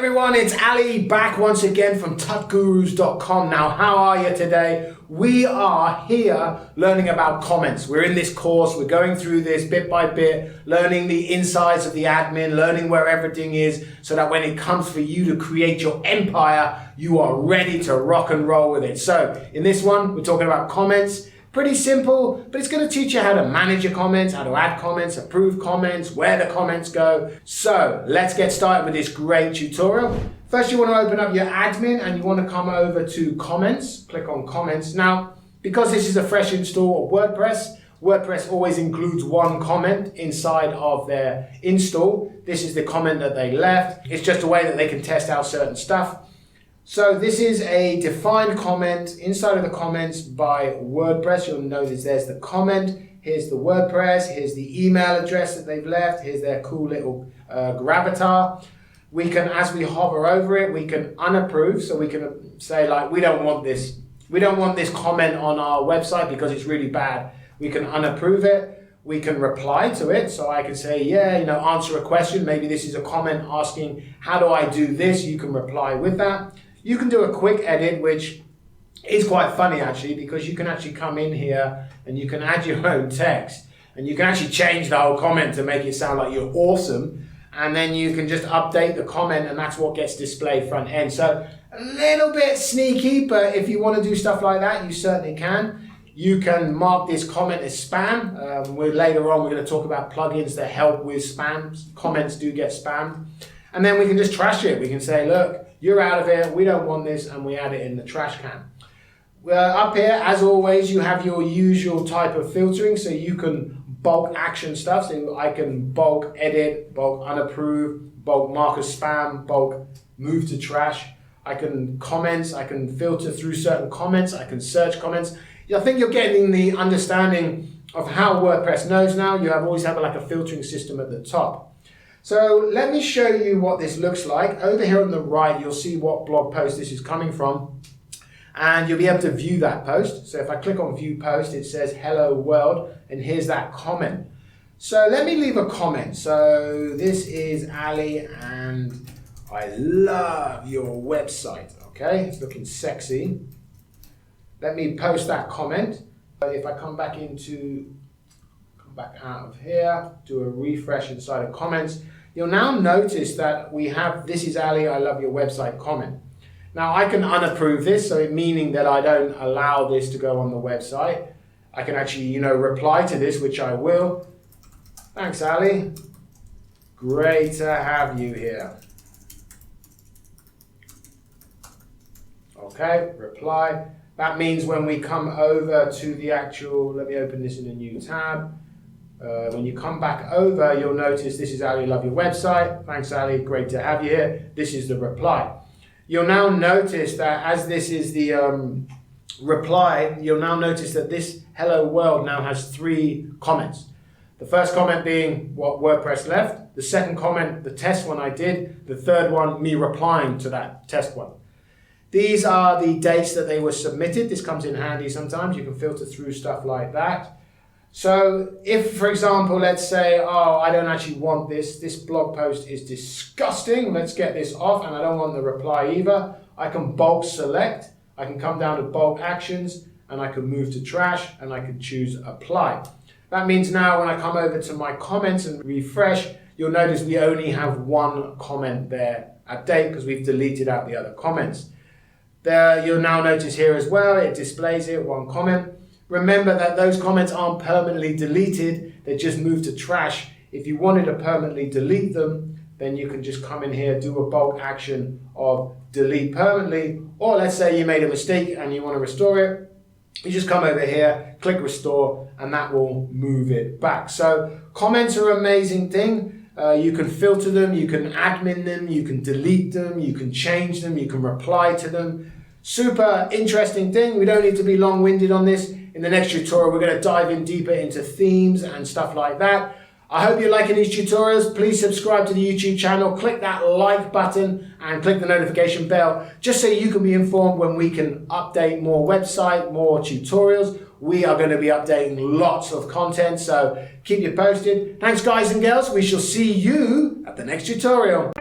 everyone, it's Ali back once again from tutgurus.com. Now, how are you today? We are here learning about comments. We're in this course, we're going through this bit by bit, learning the insides of the admin, learning where everything is, so that when it comes for you to create your empire, you are ready to rock and roll with it. So, in this one, we're talking about comments. Pretty simple, but it's going to teach you how to manage your comments, how to add comments, approve comments, where the comments go. So let's get started with this great tutorial. First, you want to open up your admin and you want to come over to comments. Click on comments. Now, because this is a fresh install of WordPress, WordPress always includes one comment inside of their install. This is the comment that they left. It's just a way that they can test out certain stuff. So this is a defined comment inside of the comments by WordPress. You'll notice there's the comment, here's the WordPress, here's the email address that they've left, here's their cool little gravatar. We can, as we hover over it, we can unapprove. So we can say like, we don't want this comment on our website because it's really bad. We can unapprove it. We can reply to it. So I can say, yeah, answer a question. Maybe this is a comment asking, how do I do this? You can reply with that. You can do a quick edit, which is quite funny actually, because you can actually come in here and you can add your own text and you can actually change the whole comment to make it sound like you're awesome. And then you can just update the comment and that's what gets displayed front end. So a little bit sneaky, but if you want to do stuff like that, you certainly can. You can mark this comment as spam. Later on, we're going to talk about plugins that help with spam. Comments do get spammed. And then we can just trash it. We can say, look, you're out of here, we don't want this, and we add it in the trash can. Up here, as always, you have your usual type of filtering, so you can bulk action stuff. So I can bulk edit, bulk unapprove, bulk mark as spam, bulk move to trash. I can comments, I can filter through certain comments, I can search comments. I think you're getting the understanding of how WordPress knows now. You always have like a filtering system at the top. So let me show you what this looks like. Over here on the right, you'll see what blog post this is coming from, and you'll be able to view that post. So if I click on view post, it says hello world, and here's that comment. So let me leave a comment. So this is Ali, and I love your website. Okay, it's looking sexy. Let me post that comment. If I come back out of here, do a refresh inside of comments, you'll now notice that we have this is Ali, I love your website comment. Now I can unapprove this, so it meaning that I don't allow this to go on the website. I can actually, reply to this, which I will. Thanks, Ali. Great to have you here. Okay, reply. That means when we come over to the actual, let me open this in a new tab. When you come back over, you'll notice this is Ali, love your website. Thanks, Ali, great to have you here. This is the reply. You'll now notice that as this is the reply, you'll now notice that this hello world now has 3 comments. The first comment being what WordPress left. The second comment, the test one I did. The third one, me replying to that test one. These are the dates that they were submitted. This comes in handy sometimes. You can filter through stuff like that. So if, for example, let's say, oh, I don't actually want this. This blog post is disgusting. Let's get this off, and I don't want the reply either. I can bulk select. I can come down to bulk actions, and I can move to trash, and I can choose apply. That means now when I come over to my comments and refresh, you'll notice we only have 1 comment there at date because we've deleted out the other comments. There, you'll now notice here as well, it displays it, 1 comment. Remember that those comments aren't permanently deleted, they just move to trash. If you wanted to permanently delete them, then you can just come in here, do a bulk action of delete permanently, or let's say you made a mistake and you want to restore it, you just come over here, click restore, and that will move it back. So comments are an amazing thing. You can filter them, you can admin them, you can delete them, you can change them, you can reply to them. Super interesting thing. We don't need to be long-winded on this. In the next tutorial, we're going to dive in deeper into themes and stuff like that. I hope you're liking these tutorials. Please subscribe to the YouTube channel, click that like button and click the notification bell just so you can be informed when we can update more website, more tutorials. We are going to be updating lots of content, so keep you posted. Thanks guys and girls. We shall see you at the next tutorial.